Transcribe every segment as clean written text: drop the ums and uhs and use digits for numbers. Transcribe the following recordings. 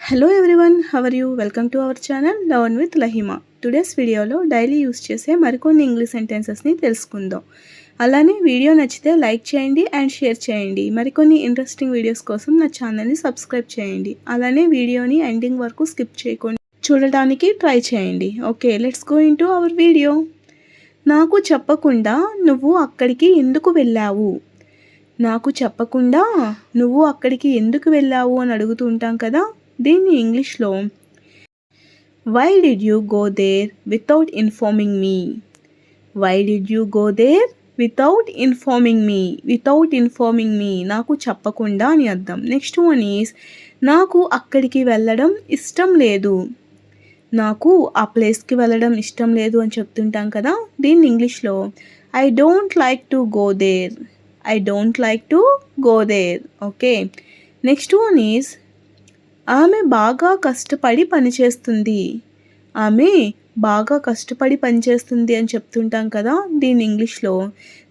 Hello everyone, how are you? Welcome to our channel Learn with Lahima. Today's వీడియోలో daily use చేసే మరికొన్ని English సెంటెన్సెస్ని తెలుసుకుందాం. అలానే video నచ్చితే లైక్ చేయండి అండ్ షేర్ చేయండి. మరికొన్ని ఇంట్రెస్టింగ్ వీడియోస్ కోసం నా ఛానల్ని సబ్స్క్రైబ్ చేయండి. అలానే వీడియోని ఎండింగ్ వరకు స్కిప్ చేయకుండా చూడడానికి ట్రై చేయండి. Okay, let's go into hour video. నాకు చెప్పకుండా నువ్వు అక్కడికి ఎందుకు వెళ్ళావు? నాకు చెప్పకుండా నువ్వు అక్కడికి ఎందుకు వెళ్ళావు అని అడుగుతూ ఉంటాం కదా. దీన్ని ఇంగ్లీష్లో why did you go there without informing me? Why did you go there without informing me? Without informing me నాకు చెప్పకుండా అని అర్థం. నెక్స్ట్ వన్ ఈజ్ నాకు అక్కడికి వెళ్ళడం ఇష్టం లేదు. నాకు ఆ ప్లేస్కి వెళ్ళడం ఇష్టం లేదు అని చెప్తుంటాం కదా. దీన్ని ఇంగ్లీష్లో I don't like to go there. I don't like to go there. Okay, next one is ఆమె బాగా కష్టపడి పనిచేస్తుంది. ఆమె బాగా కష్టపడి పనిచేస్తుంది అని చెప్తుంటాం కదా. దీని ఇంగ్లీష్లో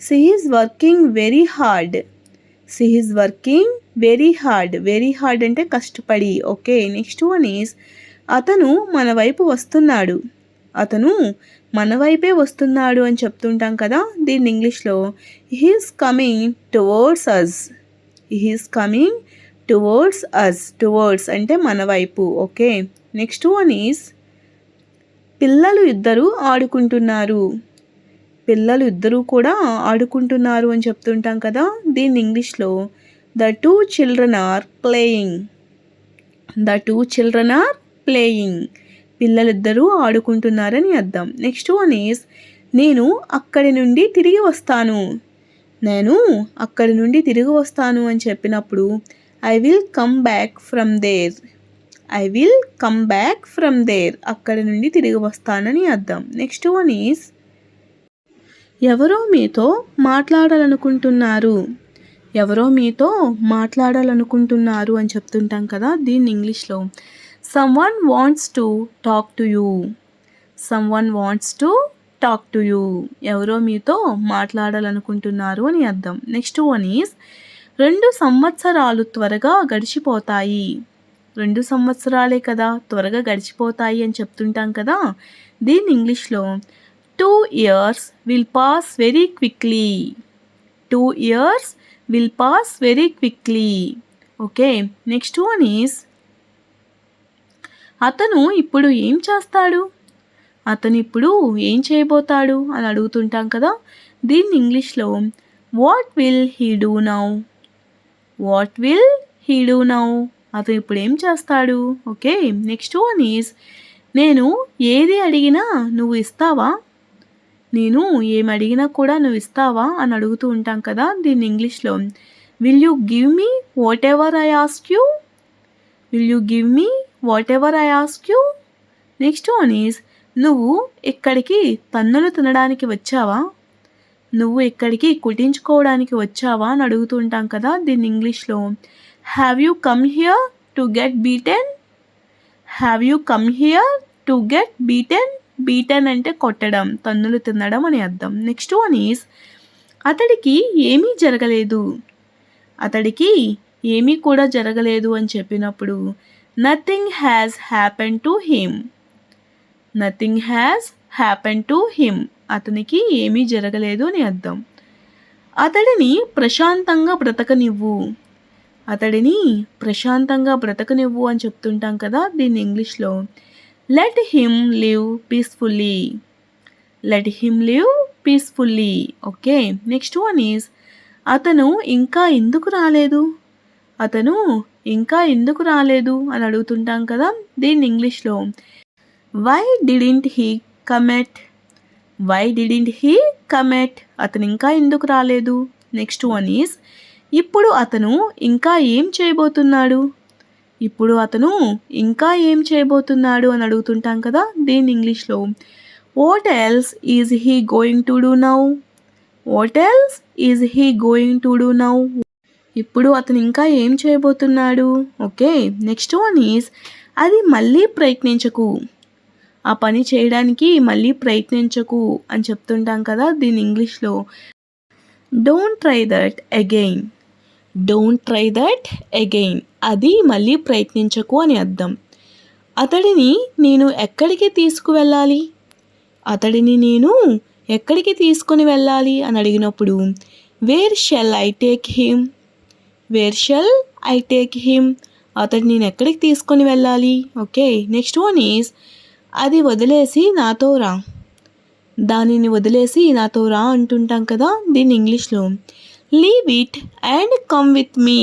she is working very hard. She is working very hard. Very hard అంటే కష్టపడి. ఓకే, నెక్స్ట్ వన్ ఈజ్ అతను మన వైపు వస్తున్నాడు. అతను మన వైపే వస్తున్నాడు అని చెప్తుంటాం కదా. దీని ఇంగ్లీష్లో he is coming towards us. He is coming towards us. Towards అంటే మన వైపు. ఓకే, నెక్స్ట్ వన్ ఈజ్ పిల్లలు ఇద్దరు ఆడుకుంటున్నారు. పిల్లలు ఇద్దరు కూడా ఆడుకుంటున్నారు అని చెప్తుంటాం కదా. దీన్ని ఇంగ్లీష్లో the two children are playing. The two children are playing. పిల్లలిద్దరూ ఆడుకుంటున్నారని అర్థం. నెక్స్ట్ వన్ ఈజ్ నేను అక్కడి నుండి తిరిగి వస్తాను. నేను అక్కడి నుండి తిరిగి వస్తాను అని చెప్పినప్పుడు I will come back from there. I will come back from there. అక్కడి నుండి తిరిగి వస్తానని అర్థం. నెక్స్ట్ వన్ ఈజ్ ఎవరో మీతో మాట్లాడాలనుకుంటున్నారు. ఎవరో మీతో మాట్లాడాలనుకుంటున్నారు అని చెప్తుంటాం కదా. దీన్ని ఇంగ్లీష్లో someone wants to talk to you. someone wants to talk to you. ఎవరో మీతో మాట్లాడాలనుకుంటున్నారు అని అర్థం. నెక్స్ట్ వన్ ఈజ్ 2 సంవత్సరాలు త్వరగా గడిచిపోతాయి. 2 సంవత్సరాలే కదా త్వరగా గడిచిపోతాయి అని చెప్తుంటాం కదా. దీన్ని ఇంగ్లీష్లో 2 years will pass very quickly. 2 years will pass very quickly. Okay, next one is అతను ఇప్పుడు ఏం చేస్తాడు? అతను ఇప్పుడు ఏం చేయబోతాడు అని అడుగుతుంటాం కదా. దీన్ని ఇంగ్లీష్లో what will he do now? What will he do now? అతను ఇప్పుడు ఏం చేస్తాడు? ఓకే, నెక్స్ట్ వన్ ఈజ్ నేను ఏది అడిగినా నువ్వు ఇస్తావా? నేను ఏమి అడిగినా కూడా నువ్వు ఇస్తావా అని అడుగుతూ ఉంటాం కదా. దీన్ని ఇంగ్లీష్లో will you give me what ever I ask you? Will you give me what ever I ask you? Next one is నువ్వు ఇక్కడికి తన్నులు తినడానికి వచ్చావా? నువ్వు ఇక్కడికి కుట్టించుకోవడానికి వచ్చావా అని అడుగుతూ ఉంటాం కదా. దీన్ని ఇంగ్లీష్లో have you come here to get beaten? Have you come here to get beaten. Beaten అంటే కొట్టడం, తన్నులు తినడం అని అర్థం. నెక్స్ట్ వన్ ఈజ్ అతడికి ఏమీ జరగలేదు. అతడికి ఏమీ కూడా జరగలేదు అని చెప్పినప్పుడు nothing has happen to him. Nothing has happen to him. అతనికి ఏమీ జరగలేదు అని అర్థం. అతడిని ప్రశాంతంగా బ్రతకనివ్వు. అతడిని ప్రశాంతంగా బ్రతకనివ్వు అని చెప్తుంటాం కదా. దీన్ని ఇంగ్లీష్లో let him live peacefully. Let him live peacefully. Okay, next one is అతను ఇంకా ఎందుకు రాలేదు? అతను ఇంకా ఎందుకు రాలేదు అని అడుగుతుంటాం కదా. దీన్ని ఇంగ్లీష్లో why didn't he come yet? Why didn't he come yet? అతను ఇంకా ఎందుకు రాలేదు? నెక్స్ట్ వన్ ఈజ్ ఇప్పుడు అతను ఇంకా ఏం చేయబోతున్నాడు? ఇప్పుడు అతను ఇంకా ఏం చేయబోతున్నాడు అని అడుగుతుంటాం కదా. దీన్ని ఇంగ్లీష్లో what else is he going to do now? What else is he going to do now? ఇప్పుడు అతను ఇంకా ఏం చేయబోతున్నాడు? ఓకే, నెక్స్ట్ వన్ ఈజ్ అది మళ్ళీ ప్రయత్నించకు. ఆ పని చేయడానికి మళ్ళీ ప్రయత్నించకు అని చెప్తుంటాం కదా. దీని ఇంగ్లీష్లో don't try that again. Don't try that again. అది మళ్ళీ ప్రయత్నించకు అని అర్థం. అతడిని నేను ఎక్కడికి తీసుకువెళ్ళాలి? అతడిని నేను ఎక్కడికి తీసుకుని వెళ్ళాలి అని అడిగినప్పుడు where shall I take him? Where shall I take him? అతడిని నేను ఎక్కడికి తీసుకొని వెళ్ళాలి? ఓకే, నెక్స్ట్ వన్ ఈజ్ అది వదిలేసి నాతో రా. దానిని వదిలేసి నాతో రా అంటుంటాం కదా, దీన్ని ఇంగ్లీష్లో leave it and come with me.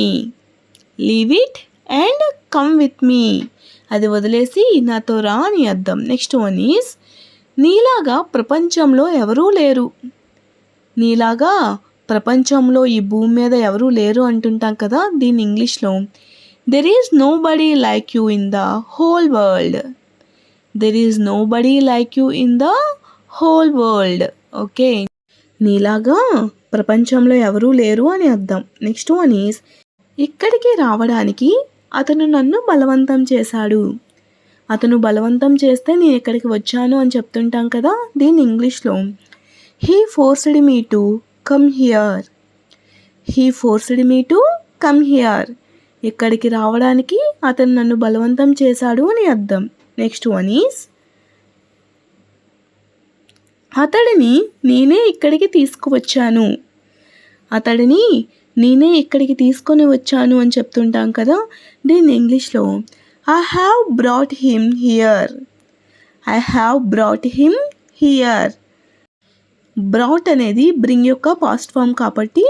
Leave it and come with me. అది వదిలేసి నాతో రా అని అర్థం. నెక్స్ట్ వన్ ఈజ్ నీలాగా ప్రపంచంలో ఎవరూ లేరు. నీలాగా ప్రపంచంలో ఈ భూమి మీద ఎవరూ లేరు అంటుంటాం కదా, దీన్ని ఇంగ్లీష్లో there is nobody like you in the whole world. There is nobody like you in the whole world. Okay, నీలాగా ప్రపంచంలో ఎవరూ లేరు అని అర్థం. నెక్స్ట్ వన్ ఈజ్ ఇక్కడికి రావడానికి అతను నన్ను బలవంతం చేశాడు. అతను బలవంతం చేస్తే నేను ఇక్కడికి వచ్చాను అని చెప్తుంటాం కదా, దీన్ని ఇంగ్లీష్లో he forced me to come here. He forced me to come here. ఇక్కడికి రావడానికి అతను నన్ను బలవంతం చేశాడు అని అర్థం. నెక్స్ట్ వన్ ఈజ్ అతడిని నేనే ఇక్కడికి తీసుకువచ్చాను. అతడిని నేనే ఇక్కడికి తీసుకొని వచ్చాను అని చెప్తుంటాం కదా, దీన్ని ఇంగ్లీష్లో I have brought him here. I have brought him here. Brought అనేది బ్రింగ్ యొక్క పాస్ట్ ఫామ్ కాబట్టి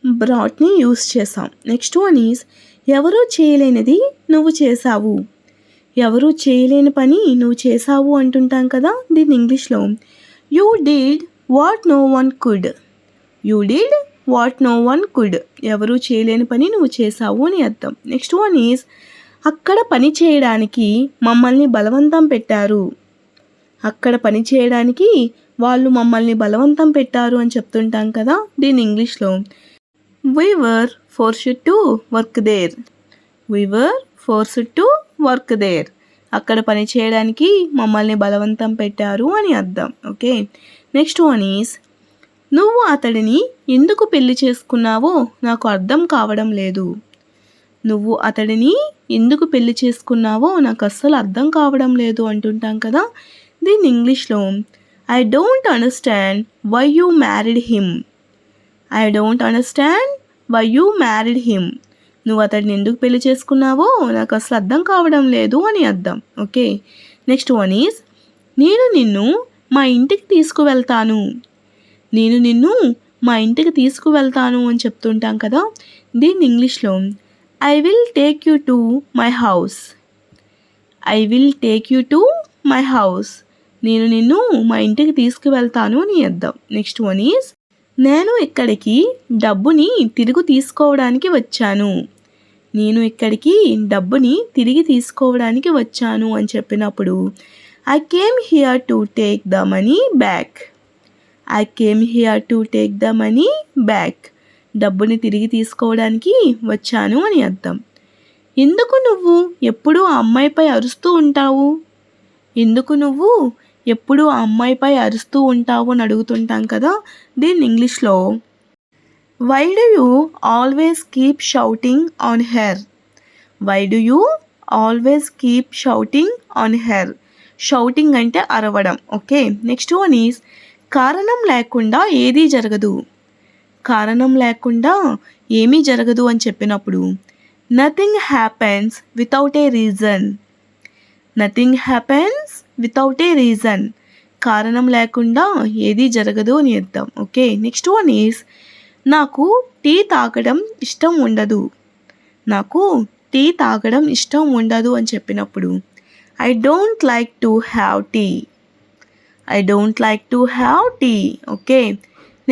బ్రాట్ని యూస్ చేసాం. నెక్స్ట్ వన్ ఈజ్ ఎవరూ చేయలేనిది నువ్వు చేసావు. ఎవరూ చేయలేని పని నువ్వు చేసావు అంటుంటాం కదా, దీన్ని ఇంగ్లీష్లో you did what no one could. You did what no one could. ఎవరూ చేయలేని పని నువ్వు చేసావు అని అర్థం. నెక్స్ట్ వన్ ఈజ్ అక్కడ పని చేయడానికి మమ్మల్ని బలవంతం పెట్టారు. అక్కడ పని చేయడానికి వాళ్ళు మమ్మల్ని బలవంతం పెట్టారు అని చెప్తుంటాం కదా, దీన్ని ఇంగ్లీష్లో we were forced to work there. we were forced to work there. అక్కడ పని చేయడానికి మమ్మల్ని బలవంతం పెట్టారు అని అర్థం. ఓకే, నెక్స్ట్ వన్ ఈజ్ నువ్వు అతడిని ఎందుకు పెళ్లి చేసుకున్నావో నాకు అర్థం కావడం లేదు. నువ్వు అతడిని ఎందుకు పెళ్లి చేసుకున్నావో నాకు అస్సలు అర్థం కావడం లేదు అంటుంటాం కదా, దీన్ని ఇంగ్లీష్లో I don't understand why you married him. I don't understand why you married him. నువ్వు అతడిని ఎందుకు పెళ్లి చేసుకున్నావో నాకు అసలు అర్థం కావడం లేదు అని అర్థం. ఓకే, నెక్స్ట్ వన్ ఈజ్ నేను నిన్ను మా ఇంటికి తీసుకువెళ్తాను. నేను నిన్ను మా ఇంటికి తీసుకువెళ్తాను అని చెప్తుంటాం కదా, దీన్ని ఇంగ్లీష్లో I will take you to my house. I will take you to my house. నేను నిన్ను మా ఇంటికి తీసుకువెళ్తాను అని అర్థం. నెక్స్ట్ వన్ ఈజ్ నేను ఇక్కడికి డబ్బుని తిరిగి తీసుకోవడానికి వచ్చాను. నేను ఇక్కడికి డబ్బుని తిరిగి తీసుకోవడానికి వచ్చాను అని చెప్పినప్పుడు I came here to take the money back. I came here to take the money back. డబ్బుని తిరిగి తీసుకోవడానికి వచ్చాను అని అర్థం. ఎందుకు నువ్వు ఎప్పుడూ ఆ అమ్మాయిపై అరుస్తూ ఉంటావు? ఎందుకు నువ్వు ఎప్పుడూ ఆ అమ్మాయిపై అరుస్తూ ఉంటావు అని అడుగుతుంటాం కదా, దీన్ని ఇంగ్లీష్లో why do you always keep shouting on her. Why do you always keep shouting on her. Shouting అంటే అరవడం. ఓకే, నెక్స్ట్ వన్ ఈజ్ కారణం లేకుండా ఏదీ జరగదు. కారణం లేకుండా ఏమీ జరగదు అని చెప్పినప్పుడు nothing happens without a reason. Nothing happens without a reason. కారణం లేకుండా ఏదీ జరగదు అని అర్థం. ఓకే, నెక్స్ట్ వన్ ఈజ్ నాకు టీ తాగడం ఇష్టం ఉండదు. నాకు టీ తాగడం ఇష్టం ఉండదు అని చెప్పినప్పుడు I don't like to have tea. I don't like to have tea. Okay,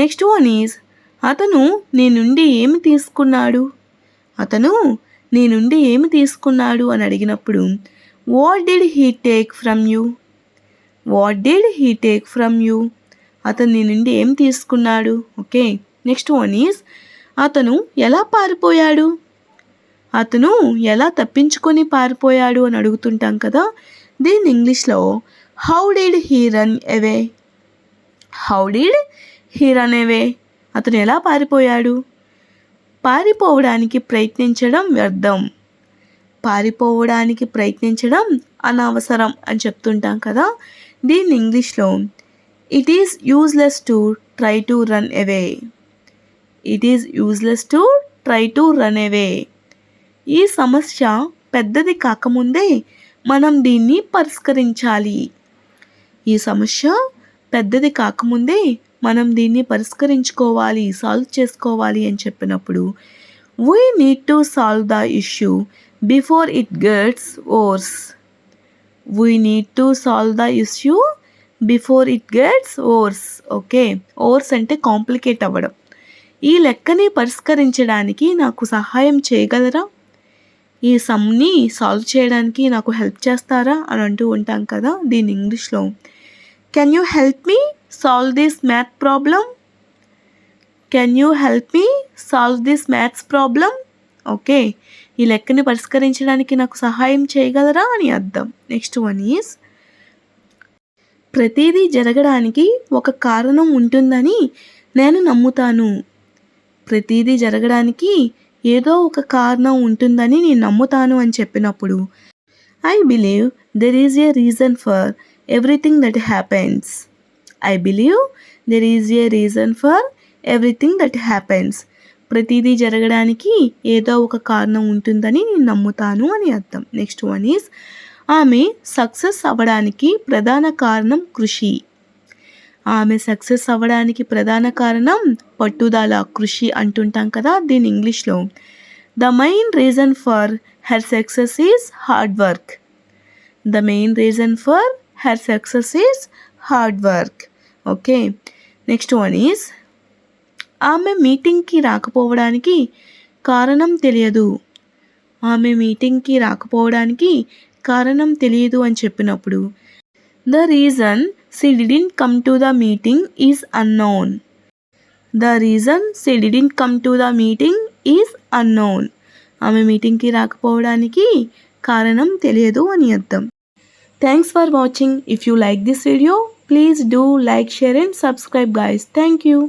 next one is అతను నీ నుండి ఏమి తీసుకున్నాడు. అతను నీ నుండి ఏమి తీసుకున్నాడు అని అడిగినప్పుడు what did he take from you. What did he take from you. అతను నీ నుండి ఏం తీసుకున్నాడు. ఓకే, నెక్స్ట్ వన్ ఈజ్ అతను ఎలా పారిపోయాడు. అతను ఎలా తప్పించుకొని పారిపోయాడు అని అడుగుతుంటాం కదా, దీన్ని ఇంగ్లీష్లో how did he run away. How did he run away. అతను ఎలా పారిపోయాడు. పారిపోవడానికి ప్రయత్నించడం వ్యర్థం. పారిపోవడానికి ప్రయత్నించడం అనవసరం అని చెప్తుంటాం కదా, దీన్ని ఇంగ్లీష్లో it is useless to try to run away. It is useless to try to run away. ఈ సమస్య పెద్దది కాకముందే మనం దీన్ని పరిష్కరించాలి. ఈ సమస్య పెద్దది కాకముందే మనం దీన్ని పరిష్కరించుకోవాలి, సాల్వ్ చేసుకోవాలి అని చెప్పినప్పుడు we need to solve the issue before it gets worse. We need to solve the issue before it gets worse. Okay, worse అంటే కాంప్లికేట్ అవ్వడం. ఈ లెక్కని పరిష్కరించడానికి నాకు సహాయం చేయగలరా, ఈ సమ్ని సాల్వ్ చేయడానికి నాకు హెల్ప్ చేస్తారా అని అంటూ ఉంటాం కదా, దీని ఇంగ్లీష్లో can you help me solve this math problem. Can you help me solve this maths problem. Okay, ఈ లెక్కని పరిష్కరించడానికి నాకు సహాయం చేయగలరా అని అర్థం. నెక్స్ట్ వన్ ఈజ్ ప్రతిదీ జరగడానికి ఒక కారణం ఉంటుందని నేను నమ్ముతాను. ప్రతిదీ జరగడానికి ఏదో ఒక కారణం ఉంటుందని నేను నమ్ముతాను అని చెప్పినప్పుడు I believe there is a reason for everything that happens. I believe there is a reason for everything that happens. ప్రతిదీ జరగడానికి ఏదో ఒక కారణం ఉంటుందని నేను నమ్ముతాను అని అర్థం. నెక్స్ట్ వన్ ఈజ్ ఆమె సక్సెస్ అవ్వడానికి ప్రధాన కారణం కృషి. ఆమె సక్సెస్ అవ్వడానికి ప్రధాన కారణం పట్టుదల, కృషి అంటుంటాం కదా, దీని ఇంగ్లీష్లో the main reason for her success is hard work. The main reason for her success is hard work. Okay, next one is ఆమె మీటింగ్కి రాకపోవడానికి కారణం తెలియదు. ఆమె మీటింగ్కి రాకపోవడానికి కారణం తెలియదు అని చెప్పినప్పుడు the reason she didn't come to the meeting is unknown. The reason she didn't come to the meeting is unknown. ఆమె మీటింగ్కి రాకపోవడానికి కారణం తెలియదు అని అర్థం. Thanks for watching. If you like this video please do like, share and subscribe guys. Thank you.